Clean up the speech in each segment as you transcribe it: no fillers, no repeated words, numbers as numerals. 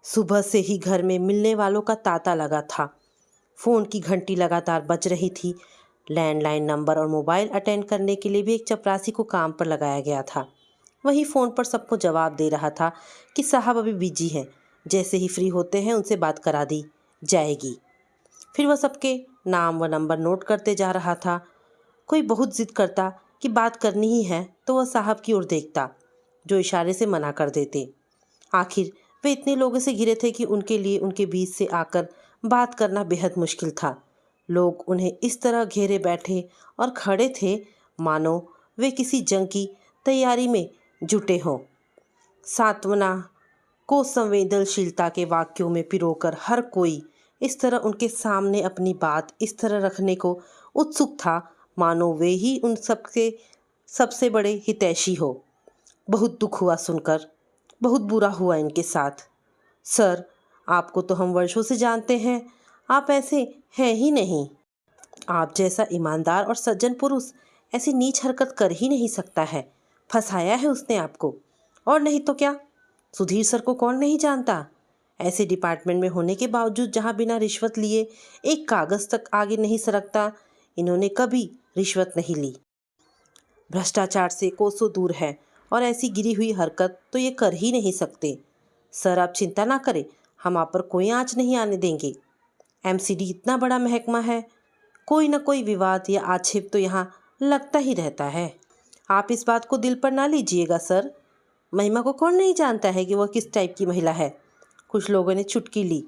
सुबह से ही घर में मिलने वालों का तांता लगा था। फ़ोन की घंटी लगातार बज रही थी। लैंडलाइन नंबर और मोबाइल अटेंड करने के लिए भी एक चपरासी को काम पर लगाया गया था। वही फ़ोन पर सबको जवाब दे रहा था कि साहब अभी बिजी हैं, जैसे ही फ्री होते हैं उनसे बात करा दी जाएगी। फिर वह सबके नाम व नंबर नोट करते जा रहा था। कोई बहुत ज़िद करता कि बात करनी ही है तो वह साहब की ओर देखता, जो इशारे से मना कर देते। आखिर वे इतने लोगों से घिरे थे कि उनके लिए उनके बीच से आकर बात करना बेहद मुश्किल था। लोग उन्हें इस तरह घेरे बैठे और खड़े थे मानो वे किसी जंग की तैयारी में जुटे हों। सांत्वना को संवेदनशीलता के वाक्यों में पिरोकर हर कोई इस तरह उनके सामने अपनी बात इस तरह रखने को उत्सुक था मानो वे ही उन सबके सबसे बड़े हितैषी हो। बहुत दुख हुआ सुनकर, बहुत बुरा हुआ इनके साथ। सर, आपको तो हम वर्षों से जानते हैं, आप ऐसे हैं ही नहीं। आप जैसा ईमानदार और सज्जन पुरुष ऐसी नीच हरकत कर ही नहीं सकता है। फंसाया है उसने आपको, और नहीं तो क्या। सुधीर सर को कौन नहीं जानता। ऐसे डिपार्टमेंट में होने के बावजूद जहाँ बिना रिश्वत लिए एक कागज़ तक आगे नहीं सरकता, इन्होंने कभी रिश्वत नहीं ली। भ्रष्टाचार से कोसों दूर है और ऐसी गिरी हुई हरकत तो ये कर ही नहीं सकते। सर, आप चिंता ना करें, हम आप पर कोई आँच नहीं आने देंगे। एमसीडी इतना बड़ा महकमा है, कोई ना कोई विवाद या आक्षेप तो यहाँ लगता ही रहता है। आप इस बात को दिल पर ना लीजिएगा सर। महिमा को कौन नहीं जानता है कि वह किस टाइप की महिला है। कुछ लोगों ने चुटकी ली।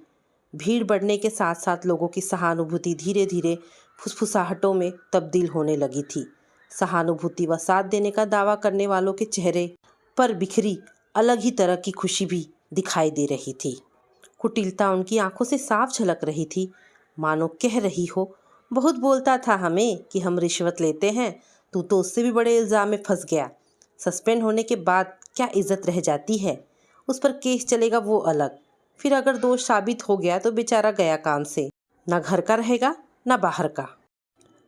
भीड़ बढ़ने के साथ साथ लोगों की सहानुभूति धीरे धीरे फुसफुसाहटों में तब्दील होने लगी थी। सहानुभूति व साथ देने का दावा करने वालों के चेहरे पर बिखरी अलग ही तरह की खुशी भी दिखाई दे रही थी। कुटिलता उनकी आंखों से साफ झलक रही थी, मानो कह रही हो, बहुत बोलता था हमें कि हम रिश्वत लेते हैं, तू तो उससे भी बड़े इल्ज़ाम में फंस गया। सस्पेंड होने के बाद क्या इज्जत रह जाती है, उस पर केस चलेगा वो अलग। फिर अगर दोष साबित हो गया तो बेचारा गया काम से, ना घर का रहेगा ना बाहर का।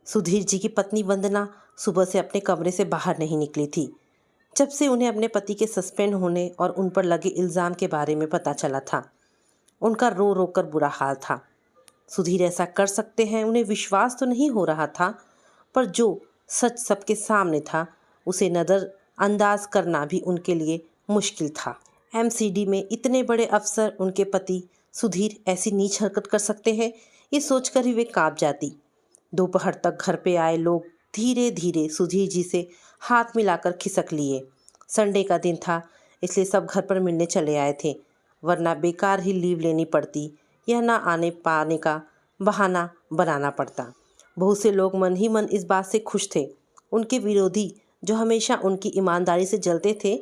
सुधीर जी की पत्नी वंदना सुबह से अपने कमरे से बाहर नहीं निकली थी, जब से उन्हें अपने पति के सस्पेंड होने और उन पर लगे इल्ज़ाम के बारे में पता चला था। उनका रो रो कर बुरा हाल था। सुधीर ऐसा कर सकते हैं, उन्हें विश्वास तो नहीं हो रहा था, पर जो सच सबके सामने था उसे नज़रअंदाज करना भी उनके लिए मुश्किल था। एमसीडी में इतने बड़े अफसर, उनके पति सुधीर ऐसी नीच हरकत कर सकते हैं, ये सोचकर ही वे कांप जाती। दोपहर तक घर पे आए लोग धीरे धीरे सुधीर जी से हाथ मिलाकर खिसक लिए। संडे का दिन था, इसलिए सब घर पर मिलने चले आए थे, वरना बेकार ही लीव लेनी पड़ती या ना आने पाने का बहाना बनाना पड़ता। बहुत से लोग मन ही मन इस बात से खुश थे। उनके विरोधी, जो हमेशा उनकी ईमानदारी से जलते थे,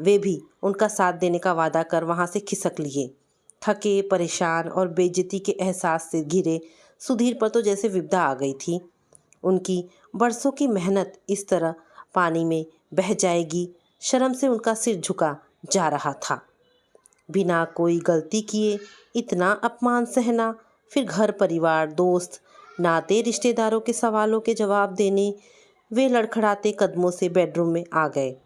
वे भी उनका साथ देने का वादा कर वहाँ से खिसक लिए। थके, परेशान और बेइज्जती के एहसास से घिरे सुधीर पर तो जैसे विपदा आ गई थी। उनकी बरसों की मेहनत इस तरह पानी में बह जाएगी, शर्म से उनका सिर झुका जा रहा था। बिना कोई गलती किए इतना अपमान सहना, फिर घर परिवार, दोस्त, नाते रिश्तेदारों के सवालों के जवाब देने। वे लड़खड़ाते कदमों से बेडरूम में आ गए।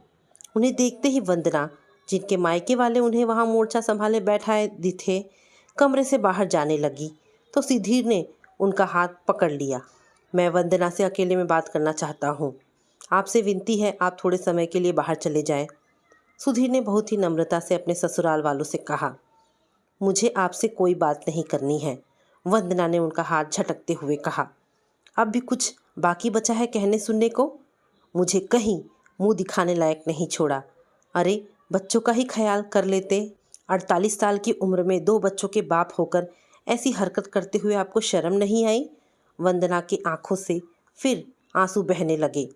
उन्हें देखते ही वंदना, जिनके मायके वाले उन्हें वहाँ मोर्चा संभाले बैठाए दी थे, कमरे से बाहर जाने लगी तो सुधीर ने उनका हाथ पकड़ लिया। मैं वंदना से अकेले में बात करना चाहता हूँ, आपसे विनती है आप थोड़े समय के लिए बाहर चले जाएं। सुधीर ने बहुत ही नम्रता से अपने ससुराल वालों से कहा। मुझे आपसे कोई बात नहीं करनी है, वंदना ने उनका हाथ झटकते हुए कहा। अब भी कुछ बाकी बचा है कहने सुनने को? मुझे कहीं मुंह दिखाने लायक नहीं छोड़ा। अरे, बच्चों का ही ख्याल कर लेते। 48 साल की उम्र में 2 बच्चों के बाप होकर ऐसी हरकत करते हुए आपको शर्म नहीं आई? वंदना की आंखों से फिर आंसू बहने लगे।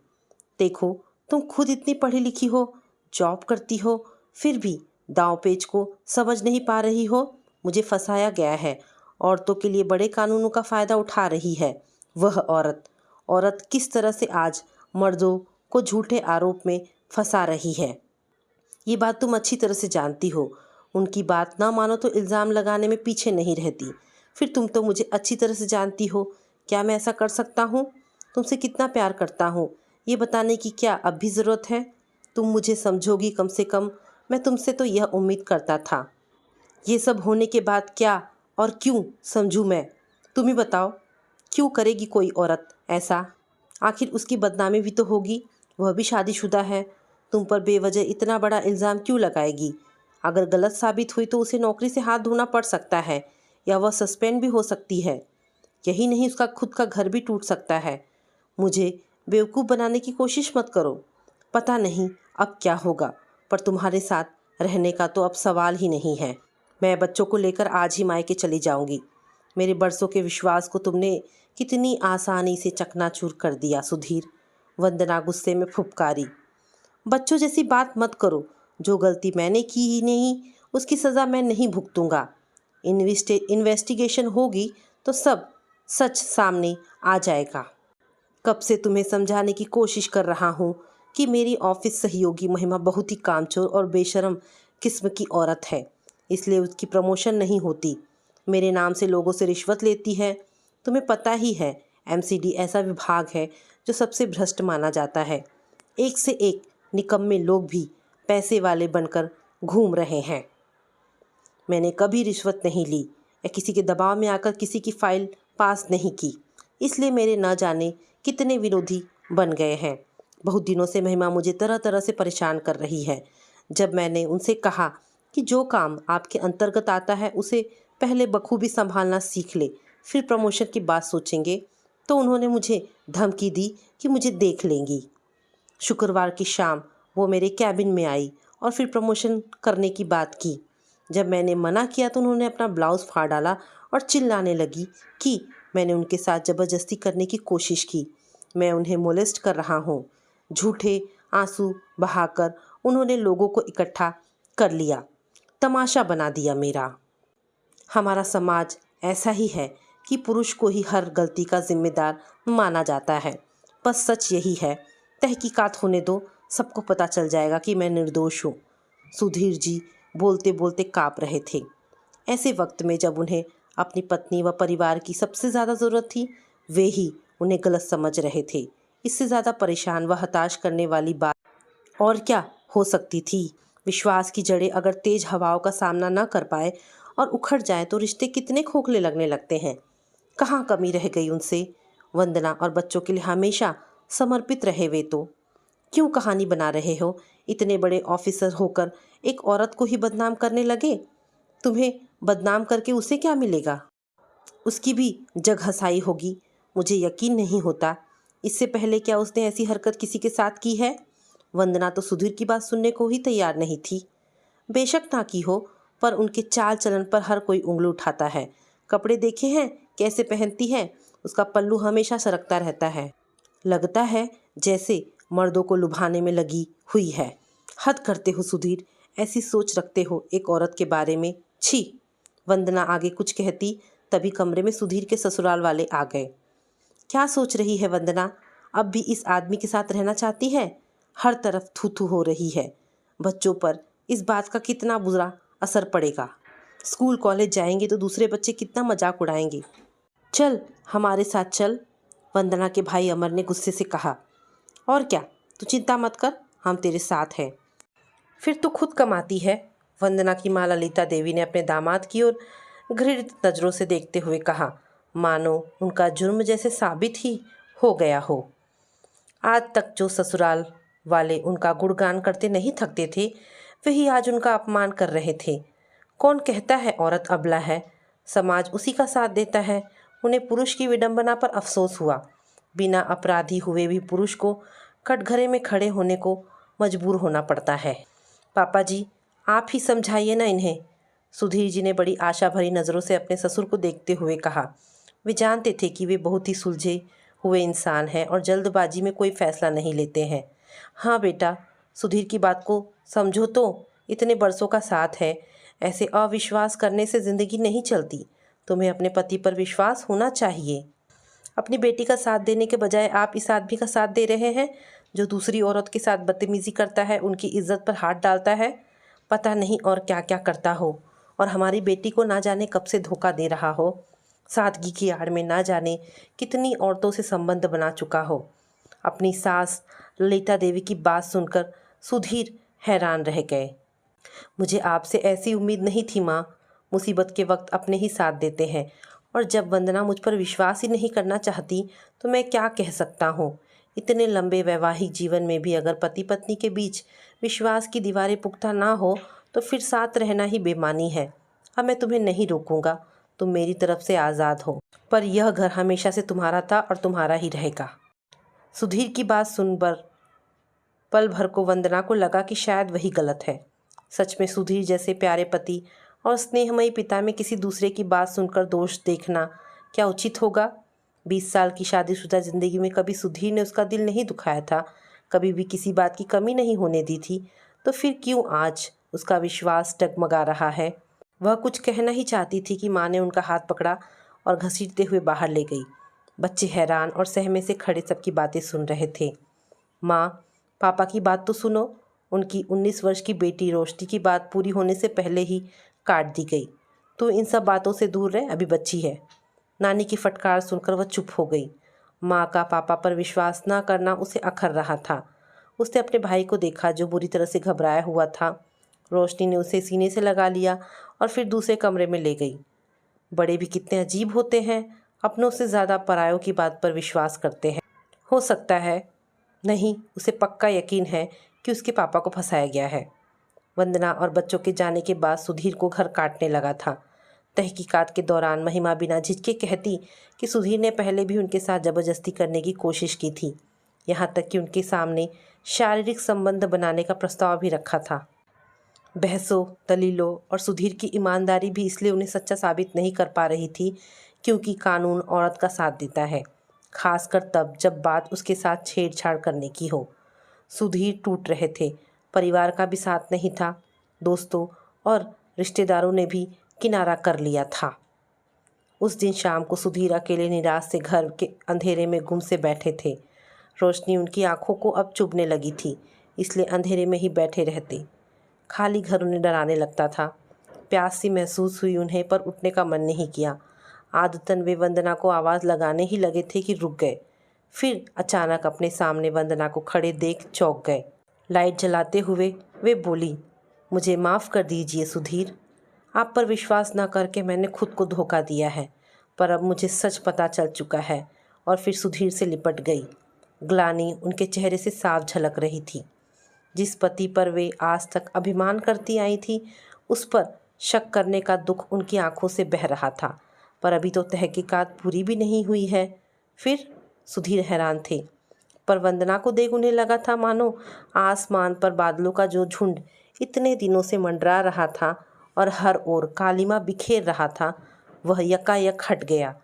देखो, तुम खुद इतनी पढ़ी लिखी हो, जॉब करती हो, फिर भी दांव पेच को समझ नहीं पा रही हो। मुझे फंसाया गया है, औरतों के लिए बड़े कानूनों का फ़ायदा उठा रही है वह औरत किस तरह से आज मर्दों को झूठे आरोप में फंसा रही है, ये बात तुम अच्छी तरह से जानती हो। उनकी बात ना मानो तो इल्ज़ाम लगाने में पीछे नहीं रहती। फिर तुम तो मुझे अच्छी तरह से जानती हो, क्या मैं ऐसा कर सकता हूँ? तुमसे कितना प्यार करता हूँ, ये बताने की क्या अब भी ज़रूरत है? तुम मुझे समझोगी कम से कम, मैं तुमसे तो यह उम्मीद करता था। ये सब होने के बाद क्या और क्यों समझूं मैं? तुम ही बताओ, क्यों करेगी कोई औरत ऐसा? आखिर उसकी बदनामी भी तो होगी, वह भी शादीशुदा है। तुम पर बेवजह इतना बड़ा इल्ज़ाम क्यों लगाएगी? अगर गलत साबित हुई तो उसे नौकरी से हाथ धोना पड़ सकता है या वह सस्पेंड भी हो सकती है। यही नहीं, उसका खुद का घर भी टूट सकता है। मुझे बेवकूफ़ बनाने की कोशिश मत करो। पता नहीं अब क्या होगा, पर तुम्हारे साथ रहने का तो अब सवाल ही नहीं है। मैं बच्चों को लेकर आज ही मायके चली जाऊंगी। मेरे बरसों के विश्वास को तुमने कितनी आसानी से चकनाचूर कर दिया सुधीर। वंदना गुस्से में फुफकारी। बच्चों जैसी बात मत करो। जो गलती मैंने की ही नहीं, उसकी सज़ा मैं नहीं भुगतूंगा। इन्वेस्टिगेशन होगी तो सब सच सामने आ जाएगा। कब से तुम्हें समझाने की कोशिश कर रहा हूँ कि मेरी ऑफिस सहयोगी महिमा बहुत ही कामचोर और बेशर्म किस्म की औरत है, इसलिए उसकी प्रमोशन नहीं होती। मेरे नाम से लोगों से रिश्वत लेती है। तुम्हें पता ही है, एमसीडी ऐसा विभाग है जो सबसे भ्रष्ट माना जाता है। एक से एक निकम्मे लोग भी पैसे वाले बनकर घूम रहे हैं। मैंने कभी रिश्वत नहीं ली या किसी के दबाव में आकर किसी की फाइल पास नहीं की, इसलिए मेरे न जाने कितने विरोधी बन गए हैं। बहुत दिनों से महिमा मुझे तरह तरह से परेशान कर रही है। जब मैंने उनसे कहा कि जो काम आपके अंतर्गत आता है उसे पहले बखूबी संभालना सीख ले, फिर प्रमोशन की बात सोचेंगे, तो उन्होंने मुझे धमकी दी कि मुझे देख लेंगी। शुक्रवार की शाम वो मेरे कैबिन में आई और फिर प्रमोशन करने की बात की। जब मैंने मना किया तो उन्होंने अपना ब्लाउज़ फाड़ डाला और चिल्लाने लगी कि मैंने उनके साथ ज़बरदस्ती करने की कोशिश की, मैं उन्हें मोलेस्ट कर रहा हूँ। झूठे आंसू बहाकर उन्होंने लोगों को इकट्ठा कर लिया, तमाशा बना दिया मेरा। हमारा समाज ऐसा ही है कि पुरुष को ही हर गलती का जिम्मेदार माना जाता है। बस सच यही है, तहकीकात होने दो, सबको पता चल जाएगा कि मैं निर्दोष हूँ। सुधीर जी बोलते बोलते काँप रहे थे। ऐसे वक्त में जब उन्हें अपनी पत्नी व परिवार की सबसे ज़्यादा ज़रूरत थी, वे ही उन्हें गलत समझ रहे थे। इससे ज़्यादा परेशान व हताश करने वाली बात और क्या हो सकती थी? विश्वास की जड़ें अगर तेज हवाओं का सामना न कर पाए और उखड़ जाए तो रिश्ते कितने खोखले लगने लगते हैं। कहाँ कमी रह गई उनसे? वंदना और बच्चों के लिए हमेशा समर्पित रहे वे तो। क्यों कहानी बना रहे हो? इतने बड़े ऑफिसर होकर एक औरत को ही बदनाम करने लगे। तुम्हें बदनाम करके उसे क्या मिलेगा? उसकी भी जग हंसाई होगी। मुझे यकीन नहीं होता। इससे पहले क्या उसने ऐसी हरकत किसी के साथ की है? वंदना तो सुधीर की बात सुनने को ही तैयार नहीं थी। बेशक ना की हो, पर उनके चाल चलन पर हर कोई उंगली उठाता है। कपड़े देखे हैं कैसे पहनती है? उसका पल्लू हमेशा सरकता रहता है। लगता है जैसे मर्दों को लुभाने में लगी हुई है। हद करते हो सुधीर, ऐसी सोच रखते हो एक औरत के बारे में? छी! वंदना आगे कुछ कहती, तभी कमरे में सुधीर के ससुराल वाले आ गए। क्या सोच रही है वंदना? अब भी इस आदमी के साथ रहना चाहती है? हर तरफ थू थू हो रही है। बच्चों पर इस बात का कितना बुरा असर पड़ेगा। स्कूल कॉलेज जाएंगे तो दूसरे बच्चे कितना मजाक उड़ाएंगे। चल हमारे साथ चल, वंदना के भाई अमर ने गुस्से से कहा। और क्या, तू चिंता मत कर, हम तेरे साथ हैं। फिर तो खुद कमाती है। वंदना की माँ ललिता देवी ने अपने दामाद की ओर घृणित नज़रों से देखते हुए कहा, मानो उनका जुर्म जैसे साबित ही हो गया हो। आज तक जो ससुराल वाले उनका गुणगान करते नहीं थकते थे, वही आज उनका अपमान कर रहे थे। कौन कहता है औरत अबला है? समाज उसी का साथ देता है। उन्हें पुरुष की विडंबना पर अफसोस हुआ। बिना अपराधी हुए भी पुरुष को कटघरे में खड़े होने को मजबूर होना पड़ता है। पापा जी, आप ही समझाइए ना इन्हें। सुधीर जी ने बड़ी आशा भरी नज़रों से अपने ससुर को देखते हुए कहा। वे जानते थे कि वे बहुत ही सुलझे हुए इंसान हैं और जल्दबाजी में कोई फैसला नहीं लेते हैं। हाँ बेटा, सुधीर की बात को समझो तो, इतने बरसों का साथ है, ऐसे अविश्वास करने से ज़िंदगी नहीं चलती। तुम्हें अपने पति पर विश्वास होना चाहिए। अपनी बेटी का साथ देने के बजाय आप इस आदमी का साथ दे रहे हैं जो दूसरी औरत के साथ बदतमीज़ी करता है, उनकी इज्जत पर हाथ डालता है। पता नहीं और क्या क्या करता हो, और हमारी बेटी को ना जाने कब से धोखा दे रहा हो। सादगी की आड़ में ना जाने कितनी औरतों से संबंध बना चुका हो। अपनी सास ललिता देवी की बात सुनकर सुधीर हैरान रह गए। मुझे आपसे ऐसी उम्मीद नहीं थी माँ। मुसीबत के वक्त अपने ही साथ देते हैं, और जब वंदना मुझ पर विश्वास ही नहीं करना चाहती तो मैं क्या कह सकता हूँ। इतने लंबे वैवाहिक जीवन में भी अगर पति पत्नी के बीच विश्वास की दीवारें पुख्ता ना हो तो फिर साथ रहना ही बेमानी है। अब मैं तुम्हें नहीं रोकूंगा, तुम मेरी तरफ से आज़ाद हो, पर यह घर हमेशा से तुम्हारा था और तुम्हारा ही रहेगा। सुधीर की बात सुनकर पल भर को वंदना को लगा कि शायद वही गलत है। सच में सुधीर जैसे प्यारे पति और स्नेहमयी पिता में किसी दूसरे की बात सुनकर दोष देखना क्या उचित होगा। 20 साल की शादीशुदा जिंदगी में कभी सुधीर ने उसका दिल नहीं दुखाया था, कभी भी किसी बात की कमी नहीं होने दी थी, तो फिर क्यों आज उसका विश्वास डगमगा रहा है। वह कुछ कहना ही चाहती थी कि माँ ने उनका हाथ पकड़ा और घसीटते हुए बाहर ले गई। बच्चे हैरान और सहमे से खड़े सबकी बातें सुन रहे थे। माँ, पापा की बात तो सुनो। उनकी 19 वर्ष की बेटी रोशनी की बात पूरी होने से पहले ही काट दी गई। तू इन सब बातों से दूर रह, अभी बच्ची है। नानी की फटकार सुनकर वह चुप हो गई। माँ का पापा पर विश्वास न करना उसे अखर रहा था। उसने अपने भाई को देखा जो बुरी तरह से घबराया हुआ था। रोशनी ने उसे सीने से लगा लिया और फिर दूसरे कमरे में ले गई। बड़े भी कितने अजीब होते हैं, अपनों से ज़्यादा परायों की बात पर विश्वास करते हैं। हो सकता है, नहीं, उसे पक्का यकीन है कि उसके पापा को फंसाया गया है। वंदना और बच्चों के जाने के बाद सुधीर को घर काटने लगा था। तहकीकात के दौरान महिमा बिना झिझके कहती कि सुधीर ने पहले भी उनके साथ ज़बरदस्ती करने की कोशिश की थी, यहाँ तक कि उनके सामने शारीरिक संबंध बनाने का प्रस्ताव भी रखा था। बहसों, दलीलों और सुधीर की ईमानदारी भी इसलिए उन्हें सच्चा साबित नहीं कर पा रही थी क्योंकि कानून औरत का साथ देता है, खासकर तब जब बात उसके साथ छेड़छाड़ करने की हो। सुधीर टूट रहे थे, परिवार का भी साथ नहीं था, दोस्तों और रिश्तेदारों ने भी किनारा कर लिया था। उस दिन शाम को सुधीर अकेले निराश से घर के अंधेरे में गुम से बैठे थे। रोशनी उनकी आंखों को अब चुभने लगी थी, इसलिए अंधेरे में ही बैठे रहते। खाली घर उन्हें डराने लगता था। प्यास सी महसूस हुई उन्हें, पर उठने का मन नहीं किया। आदतन वे वंदना को आवाज़ लगाने ही लगे थे कि रुक गए। फिर अचानक अपने सामने वंदना को खड़े देख चौंक गए। लाइट जलाते हुए वे बोली, मुझे माफ़ कर दीजिए सुधीर, आप पर विश्वास न करके मैंने खुद को धोखा दिया है, पर अब मुझे सच पता चल चुका है। और फिर सुधीर से लिपट गई। ग्लानि उनके चेहरे से साफ झलक रही थी। जिस पति पर वे आज तक अभिमान करती आई थी, उस पर शक करने का दुख उनकी आंखों से बह रहा था। पर अभी तो तहकीकात पूरी भी नहीं हुई है। फिर सुधीर हैरान थे, पर वंदना को देख उन्हें लगा था मानो आसमान पर बादलों का जो झुंड इतने दिनों से मंडरा रहा था और हर ओर कालिमा बिखेर रहा था, वह यकायक हट गया।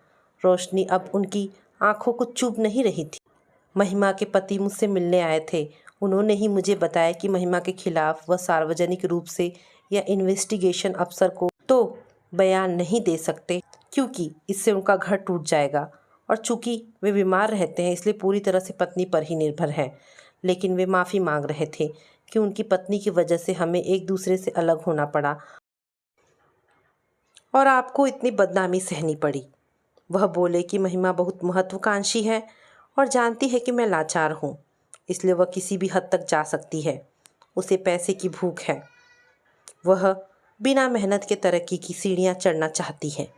रोशनी अब उनकी आंखों को चुभ नहीं रही थी। महिमा के पति मुझसे मिलने आए थे। उन्होंने ही मुझे बताया कि महिमा के खिलाफ वह सार्वजनिक रूप से या इन्वेस्टिगेशन अफसर को तो बयान नहीं दे सकते क्योंकि इससे उनका घर टूट जाएगा, और चूंकि वे बीमार रहते हैं इसलिए पूरी तरह से पत्नी पर ही निर्भर हैं। लेकिन वे माफ़ी मांग रहे थे कि उनकी पत्नी की वजह से हमें एक दूसरे से अलग होना पड़ा और आपको इतनी बदनामी सहनी पड़ी। वह बोले कि महिमा बहुत महत्वाकांक्षी है और जानती है कि मैं लाचार हूँ, इसलिए वह किसी भी हद तक जा सकती है। उसे पैसे की भूख है। वह बिना मेहनत के तरक्की की सीढ़ियाँ चढ़ना चाहती है।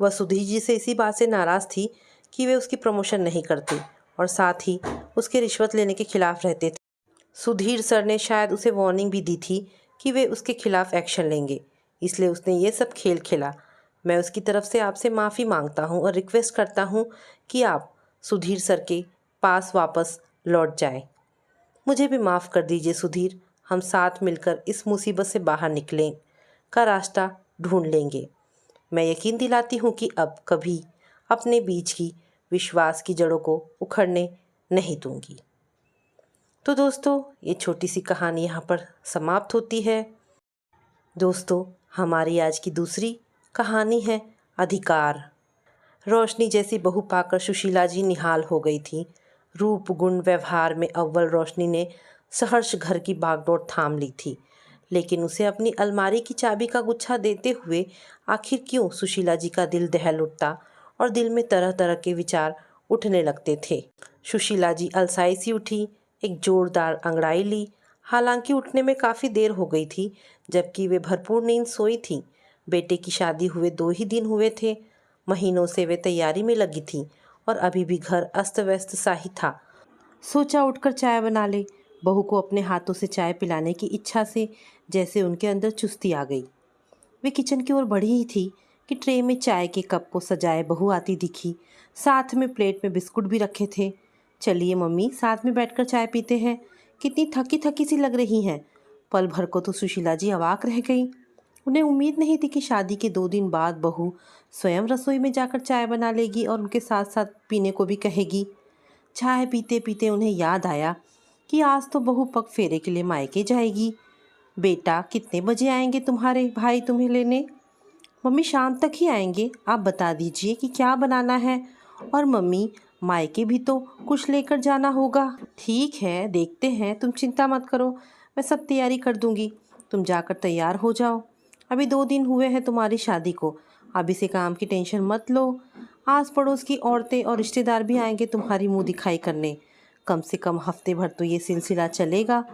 वह सुधीर जी से इसी बात से नाराज़ थी कि वे उसकी प्रमोशन नहीं करते और साथ ही उसके रिश्वत लेने के खिलाफ रहते थे। सुधीर सर ने शायद उसे वार्निंग भी दी थी कि वे उसके खिलाफ एक्शन लेंगे, इसलिए उसने ये सब खेल खेला। मैं उसकी तरफ से आपसे माफ़ी मांगता हूँ और रिक्वेस्ट करता हूँ कि आप सुधीर सर के पास वापस लौट जाएं। मुझे भी माफ़ कर दीजिए सुधीर, हम साथ मिलकर इस मुसीबत से बाहर निकलें का रास्ता ढूंढ लेंगे। मैं यकीन दिलाती हूँ कि अब कभी अपने बीच की विश्वास की जड़ों को उखड़ने नहीं दूंगी। तो दोस्तों, ये छोटी सी कहानी यहाँ पर समाप्त होती है। दोस्तों, हमारी आज की दूसरी कहानी है अधिकार। रोशनी जैसी बहू पाकर सुशीला जी निहाल हो गई थी। रूप गुण व्यवहार में अव्वल रोशनी ने सहर्ष घर की बागडोर थाम ली थी, लेकिन उसे अपनी अलमारी की चाबी का गुच्छा देते हुए आखिर क्यों सुशीला जी का दिल दहल उठता और दिल में तरह तरह के विचार उठने लगते थे। सुशीला जी अलसाई सी उठी, एक जोरदार अंगड़ाई ली। हालांकि उठने में काफ़ी देर हो गई थी, जबकि वे भरपूर नींद सोई थी। बेटे की शादी हुए 2 ही दिन हुए थे। महीनों से वे तैयारी में लगी थी और अभी भी घर अस्त व्यस्त सा ही था। सोचा उठकर चाय बना ले। बहू को अपने हाथों से चाय पिलाने की इच्छा से जैसे उनके अंदर चुस्ती आ गई। वे किचन की ओर बढ़ी ही थी कि ट्रे में चाय के कप को सजाए बहू आती दिखी। साथ में प्लेट में बिस्कुट भी रखे थे। चलिए मम्मी, साथ में बैठकर चाय पीते हैं। कितनी थकी थकी सी लग रही हैं। पल भर को तो सुशीला जी अवाक रह गई। उन्हें उम्मीद नहीं थी कि शादी के 2 दिन बाद बहू स्वयं रसोई में जाकर चाय बना लेगी और उनके साथ साथ पीने को भी कहेगी। चाय पीते पीते उन्हें याद आया कि आज तो बहू पग फेरे के लिए मायके जाएगी। बेटा, कितने बजे आएंगे तुम्हारे भाई तुम्हें लेने? मम्मी, शाम तक ही आएंगे। आप बता दीजिए कि क्या बनाना है। और मम्मी, मायके भी तो कुछ लेकर जाना होगा। ठीक है, देखते हैं, तुम चिंता मत करो, मैं सब तैयारी कर दूंगी। तुम जाकर तैयार हो जाओ। अभी 2 दिन हुए हैं तुम्हारी शादी को। अभी से काम की टेंशन मत लो। आस पड़ोस की औरतें और रिश्तेदार भी आएंगे तुम्हारी मुंह दिखाई करने। कम से कम हफ्ते भर तो ये सिलसिला चलेगा।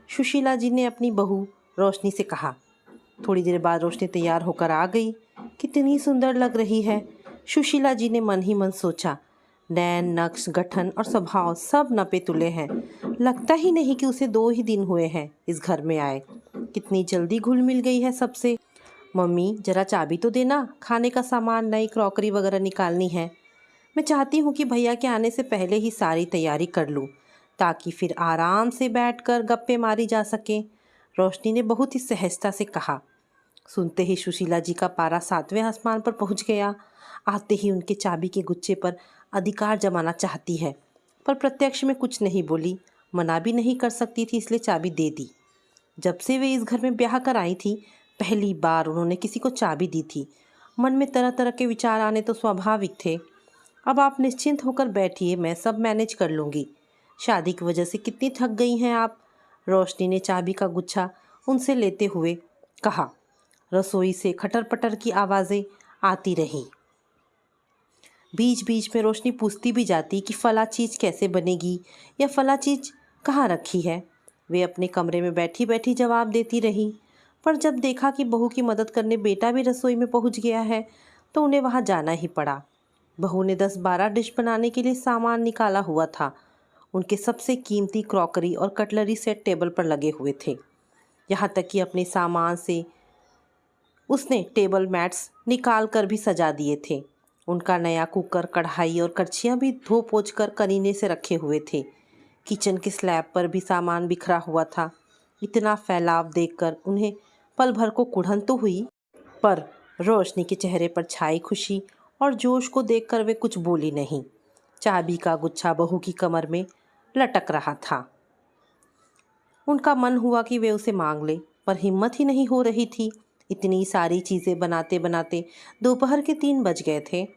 सुशीला जी ने अपनी बहू रोशनी से कहा। थोड़ी देर बाद रोशनी तैयार होकर आ गई। कितनी सुंदर लग रही है। सुशीला जी ने मन ही मन सोचा, नैन नक्श गठन और स्वभाव सब नपे तुले हैं। लगता ही नहीं कि उसे 2 ही दिन हुए हैं इस घर में आए। कितनी जल्दी घुल मिल गई है सबसे। मम्मी, जरा चाबी तो देना, खाने का सामान, नई क्रॉकरी वगैरह निकालनी है। मैं चाहती हूँ कि भैया के आने से पहले ही सारी तैयारी कर लूँ, ताकि फिर आराम से बैठकर गप्पे मारी जा सके। रोशनी ने बहुत ही सहजता से कहा। सुनते ही सुशीला जी का पारा 7वें आसमान पर पहुँच गया। आते ही उनके चाबी के गुच्छे पर अधिकार जमाना चाहती है, पर प्रत्यक्ष में कुछ नहीं बोली। मना भी नहीं कर सकती थी, इसलिए चाबी दे दी। जब से वे इस घर में ब्याह कर आई थी, पहली बार उन्होंने किसी को चाबी दी थी। मन में तरह तरह के विचार आने तो स्वाभाविक थे। अब आप निश्चिंत होकर बैठिए, मैं सब मैनेज कर लूँगी। शादी की वजह से कितनी थक गई हैं आप। रोशनी ने चाबी का गुच्छा उनसे लेते हुए कहा। रसोई से खटर पटर की आवाज़ें आती रहीं। बीच बीच में रोशनी पूछती भी जाती कि फला चीज़ कैसे बनेगी या फला चीज़ कहाँ रखी है। वे अपने कमरे में बैठी बैठी जवाब देती रही, पर जब देखा कि बहू की मदद करने बेटा भी रसोई में पहुंच गया है तो उन्हें वहां जाना ही पड़ा। बहू ने 10-12 डिश बनाने के लिए सामान निकाला हुआ था। उनके सबसे कीमती क्रॉकरी और कटलरी सेट टेबल पर लगे हुए थे। यहाँ तक कि अपने सामान से उसने टेबल मैट्स निकाल कर भी सजा दिए थे। उनका नया कुकर, कढ़ाई और करछियाँ भी धो पोंछ कर करीने से रखे हुए थे। किचन के स्लैब पर भी सामान बिखरा हुआ था। इतना फैलाव देखकर उन्हें पल भर को कुढ़न तो हुई, पर रोशनी के चेहरे पर छाई खुशी और जोश को देखकर वे कुछ बोली नहीं। चाबी का गुच्छा बहू की कमर में लटक रहा था। उनका मन हुआ कि वे उसे मांग ले, पर हिम्मत ही नहीं हो रही थी। इतनी सारी चीज़ें बनाते बनाते दोपहर के 3 बज गए थे।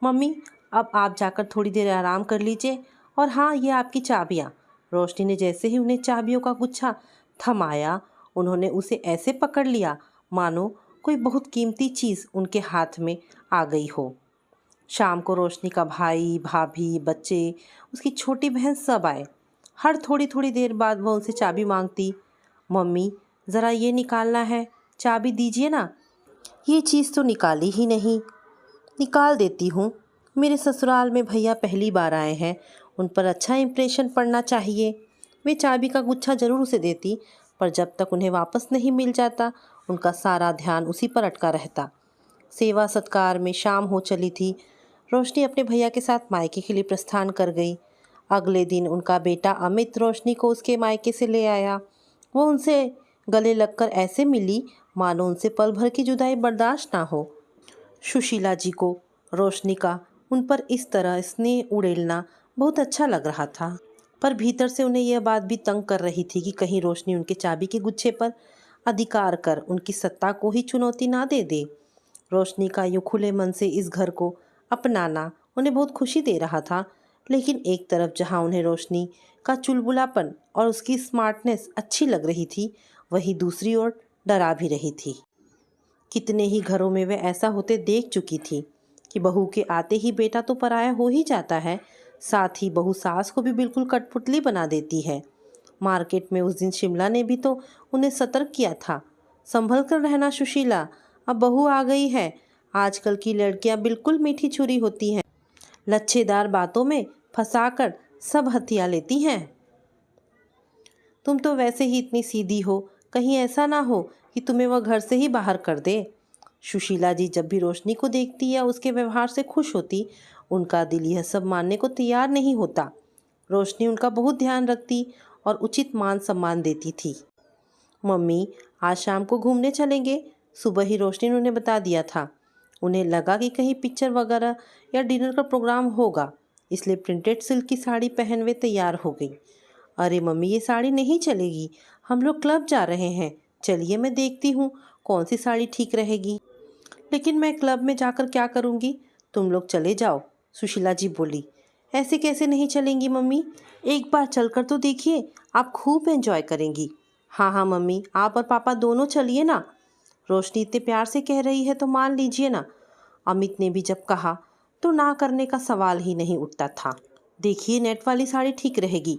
मम्मी, अब आप जाकर थोड़ी देर आराम कर लीजिए। और हाँ, ये आपकी चाबियाँ। रोशनी ने जैसे ही उन्हें चाबियों का गुच्छा थमाया, उन्होंने उसे ऐसे पकड़ लिया मानो कोई बहुत कीमती चीज़ उनके हाथ में आ गई हो। शाम को रोशनी का भाई, भाभी, बच्चे, उसकी छोटी बहन सब आए। हर थोड़ी थोड़ी देर बाद वह उनसे चाबी मांगती। मम्मी, ज़रा ये निकालना है, चाबी दीजिए ना। ये चीज़ तो निकाली ही नहीं। निकाल देती हूँ। मेरे ससुराल में भैया पहली बार आए हैं, उन पर अच्छा इम्प्रेशन पड़ना चाहिए। वे चाबी का गुच्छा ज़रूर उसे देती, पर जब तक उन्हें वापस नहीं मिल जाता उनका सारा ध्यान उसी पर अटका रहता। सेवा सत्कार में शाम हो चली थी। रोशनी अपने भैया के साथ मायके के लिए प्रस्थान कर गई। अगले दिन उनका बेटा अमित रोशनी को उसके मायके से ले आया। वो उनसे गले लगकर ऐसे मिली मानो उनसे पल भर की जुदाई बर्दाश्त ना हो। सुशीला जी को रोशनी का उन पर इस तरह स्नेह उड़ेलना बहुत अच्छा लग रहा था, पर भीतर से उन्हें यह बात भी तंग कर रही थी कि कहीं रोशनी उनके चाबी के गुच्छे पर अधिकार कर उनकी सत्ता को ही चुनौती ना दे दे। रोशनी का यूँ खुले मन से इस घर को अपनाना उन्हें बहुत खुशी दे रहा था, लेकिन एक तरफ जहाँ उन्हें रोशनी का चुलबुलापन और उसकी स्मार्टनेस अच्छी लग रही थी, वहीं दूसरी ओर डरा भी रही थी। कितने ही घरों में वे ऐसा होते देख चुकी थी कि बहू के आते ही बेटा तो पराया हो ही जाता है, साथ ही बहू सास को भी बिल्कुल कठपुतली बना देती है। मार्केट में उस दिन शिमला ने भी तो उन्हें सतर्क किया था, संभल कर रहना सुशीला, अब बहू आ गई है। आजकल की लड़कियां बिल्कुल मीठी छुरी होती हैं, लच्छेदार बातों में फंसाकर सब हथिया लेती हैं। तुम तो वैसे ही इतनी सीधी हो, कहीं ऐसा ना हो कि तुम्हें वह घर से ही बाहर कर दे। सुशीला जी जब भी रोशनी को देखती या उसके व्यवहार से खुश होती, उनका दिल यह सब मानने को तैयार नहीं होता। रोशनी उनका बहुत ध्यान रखती और उचित मान सम्मान देती थी। मम्मी, आज शाम को घूमने चलेंगे, सुबह ही रोशनी ने उन्हें बता दिया था। उन्हें लगा कि कहीं पिक्चर वगैरह या डिनर का प्रोग्राम होगा, इसलिए प्रिंटेड सिल्क की साड़ी पहन वे तैयार हो गई। अरे मम्मी, ये साड़ी नहीं चलेगी, हम लोग क्लब जा रहे हैं। चलिए मैं देखती हूँ कौन सी साड़ी ठीक रहेगी। लेकिन मैं क्लब में जाकर क्या करूँगी, तुम लोग चले जाओ, सुशीला जी बोली। ऐसे कैसे नहीं चलेंगी मम्मी, एक बार चलकर तो देखिए, आप खूब एंजॉय करेंगी। हाँ हाँ मम्मी, आप और पापा दोनों चलिए ना। रोशनी इतने प्यार से कह रही है तो मान लीजिए ना। अमित ने भी जब कहा तो ना करने का सवाल ही नहीं उठता था। देखिए, नेट वाली साड़ी ठीक रहेगी,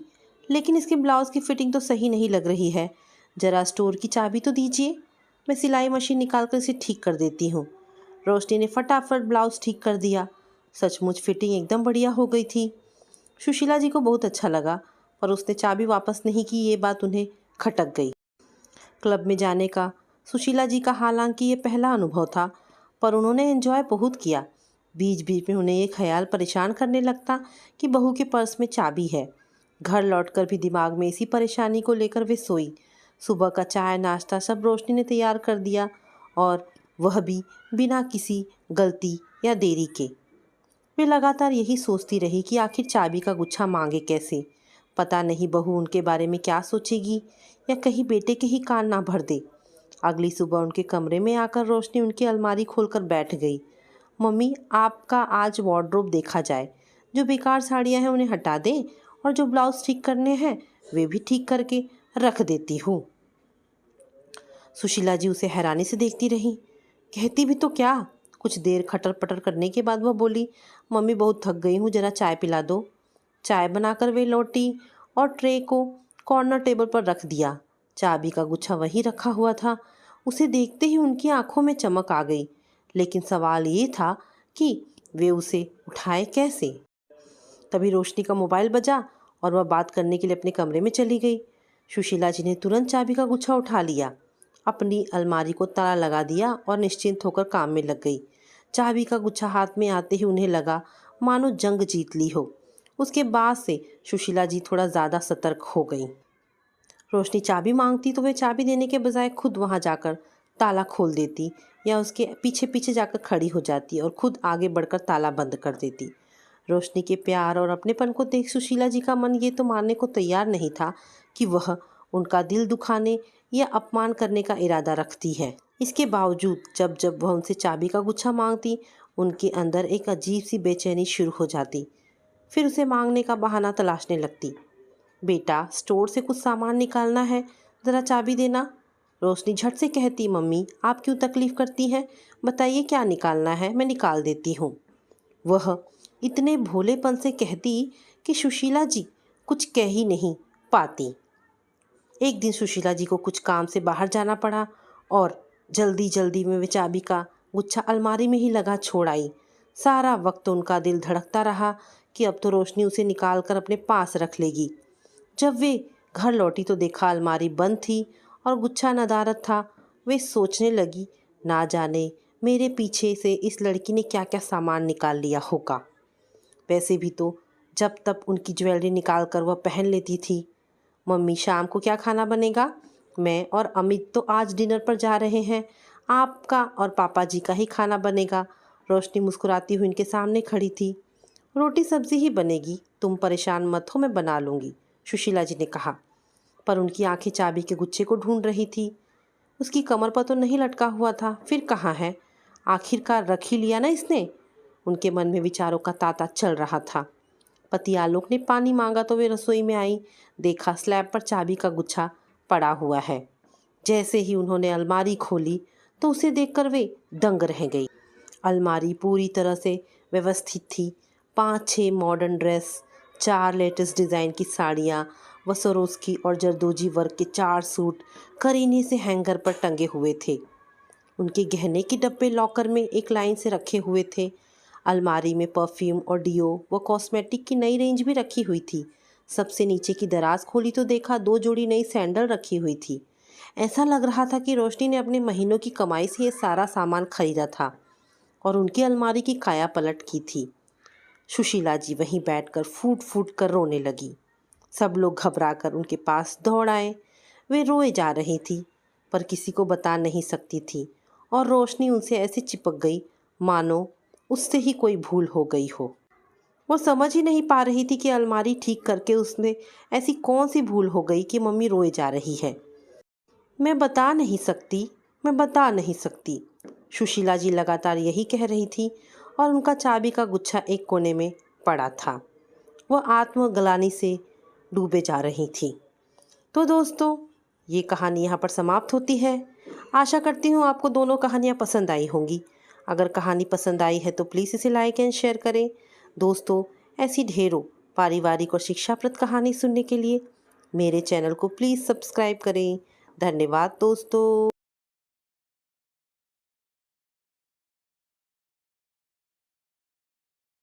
लेकिन इसके ब्लाउज़ की फिटिंग तो सही नहीं लग रही है। ज़रा स्टोर की चाबी तो दीजिए, मैं सिलाई मशीन निकाल कर इसे ठीक कर देती हूँ। रोशनी ने फटाफट ब्लाउज़ ठीक कर दिया। सचमुच फिटिंग एकदम बढ़िया हो गई थी। सुशीला जी को बहुत अच्छा लगा, पर उसने चाबी वापस नहीं की, ये बात उन्हें खटक गई। क्लब में जाने का सुशीला जी का हालांकि ये पहला अनुभव था, पर उन्होंने एंजॉय बहुत किया। बीच बीच में उन्हें ये ख्याल परेशान करने लगता कि बहू के पर्स में चाबी है। घर लौटकर भी दिमाग में इसी परेशानी को लेकर वे सोई। सुबह का चाय नाश्ता सब रोशनी ने तैयार कर दिया, और वह भी बिना किसी गलती या देरी के। वे लगातार यही सोचती रही कि आखिर चाबी का गुच्छा मांगे कैसे। पता नहीं बहू उनके बारे में क्या सोचेगी, या कहीं बेटे के ही कान ना भर दे। अगली सुबह उनके कमरे में आकर रोशनी उनकी अलमारी खोलकर बैठ गई। मम्मी, आपका आज वार्डरोब देखा जाए, जो बेकार साड़ियाँ हैं उन्हें हटा दें, और जो ब्लाउज ठीक करने हैं वे भी ठीक करके रख देती हूँ। सुशीला जी उसे हैरानी से देखती रही। कहती भी तो क्या। कुछ देर खटर पटर करने के बाद वह बोली, मम्मी बहुत थक गई हूँ, जरा चाय पिला दो। चाय बनाकर वे लौटी और ट्रे को कॉर्नर टेबल पर रख दिया। चाबी का गुच्छा वहीं रखा हुआ था। उसे देखते ही उनकी आंखों में चमक आ गई, लेकिन सवाल ये था कि वे उसे उठाए कैसे। तभी रोशनी का मोबाइल बजा और वह बात करने के लिए अपने कमरे में चली गई। सुशीला जी ने तुरंत चाबी का गुच्छा उठा लिया, अपनी अलमारी को ताला लगा दिया और निश्चिंत होकर काम में लग गई। चाबी का गुच्छा हाथ में आते ही उन्हें लगा मानो जंग जीत ली हो। उसके बाद से सुशीला जी थोड़ा ज़्यादा सतर्क हो गई। रोशनी चाबी मांगती तो वे चाबी देने के बजाय खुद वहां जाकर ताला खोल देती, या उसके पीछे पीछे जाकर खड़ी हो जाती और खुद आगे बढ़कर ताला बंद कर देती। रोशनी के प्यार और अपनेपन को देख सुशीला जी का मन ये तो मानने को तैयार नहीं था कि वह उनका दिल दुखाने या अपमान करने का इरादा रखती है। इसके बावजूद जब जब वह उनसे चाबी का गुच्छा मांगती, उनके अंदर एक अजीब सी बेचैनी शुरू हो जाती। फिर उसे मांगने का बहाना तलाशने लगती। बेटा, स्टोर से कुछ सामान निकालना है, ज़रा चाबी देना। रोशनी झट से कहती, मम्मी आप क्यों तकलीफ़ करती हैं, बताइए क्या निकालना है, मैं निकाल देती हूँ। वह इतने भोलेपन से कहती कि सुशीला जी कुछ कह ही नहीं पाती। एक दिन सुशीला जी को कुछ काम से बाहर जाना पड़ा, और जल्दी जल्दी में वे चाबी का गुच्छा अलमारी में ही लगा छोड़ आई। सारा वक्त उनका दिल धड़कता रहा कि अब तो रोशनी उसे निकाल कर अपने पास रख लेगी। जब वे घर लौटी तो देखा अलमारी बंद थी और गुच्छा नदारद था। वे सोचने लगी, ना जाने मेरे पीछे से इस लड़की ने क्या क्या सामान निकाल लिया होगा। वैसे भी तो जब तब उनकी ज्वेलरी निकाल कर वह पहन लेती थी। मम्मी, शाम को क्या खाना बनेगा? मैं और अमित तो आज डिनर पर जा रहे हैं, आपका और पापा जी का ही खाना बनेगा। रोशनी मुस्कुराती हुई इनके सामने खड़ी थी। रोटी सब्जी ही बनेगी, तुम परेशान मत हो, मैं बना लूँगी, सुशीला जी ने कहा। पर उनकी आंखें चाबी के गुच्छे को ढूंढ रही थी। उसकी कमर पर तो नहीं लटका हुआ था, फिर कहाँ है? आखिरकार रख ही लिया ना इसने। उनके मन में विचारों का तांता चल रहा था। पति आलोक ने पानी मांगा तो वे रसोई में आई। देखा स्लैब पर चाबी का गुच्छा पड़ा हुआ है। जैसे ही उन्होंने अलमारी खोली तो उसे देखकर वे दंग रह गई। अलमारी पूरी तरह से व्यवस्थित थी। 5-6 मॉडर्न ड्रेस, 4 लेटेस्ट डिज़ाइन की साड़ियाँ, वसरोस्की और जरदोजी वर्क के 4 सूट करीने से हैंगर पर टंगे हुए थे। उनके गहने के डब्बे लॉकर में एक लाइन से रखे हुए थे। अलमारी में परफ्यूम और डियो व कॉस्मेटिक की नई रेंज भी रखी हुई थी। सबसे नीचे की दराज खोली तो देखा 2 जोड़ी नई सैंडल रखी हुई थी। ऐसा लग रहा था कि रोशनी ने अपने महीनों की कमाई से ये सारा सामान खरीदा था और उनकी अलमारी की काया पलट की थी। सुशीला जी वहीं बैठकर फूट फूट कर रोने लगी। सब लोग घबराकर उनके पास दौड़ आए। वे रोए जा रही थी पर किसी को बता नहीं सकती थी और रोशनी उनसे ऐसे चिपक गई मानो उससे ही कोई भूल हो गई हो। वो समझ ही नहीं पा रही थी कि अलमारी ठीक करके उसने ऐसी कौन सी भूल हो गई कि मम्मी रोए जा रही है। मैं बता नहीं सकती, मैं बता नहीं सकती, सुशीला जी लगातार यही कह रही थी और उनका चाबी का गुच्छा एक कोने में पड़ा था। वह आत्मग्लानि से डूबे जा रही थी। तो दोस्तों, ये कहानी यहाँ पर समाप्त होती है। आशा करती हूँ आपको दोनों कहानियाँ पसंद आई होंगी। अगर कहानी पसंद आई है तो प्लीज़ इसे लाइक एंड शेयर करें। दोस्तों, ऐसी ढेरों पारिवारिक और शिक्षाप्रद कहानी सुनने के लिए मेरे चैनल को प्लीज़ सब्सक्राइब करें। धन्यवाद दोस्तों।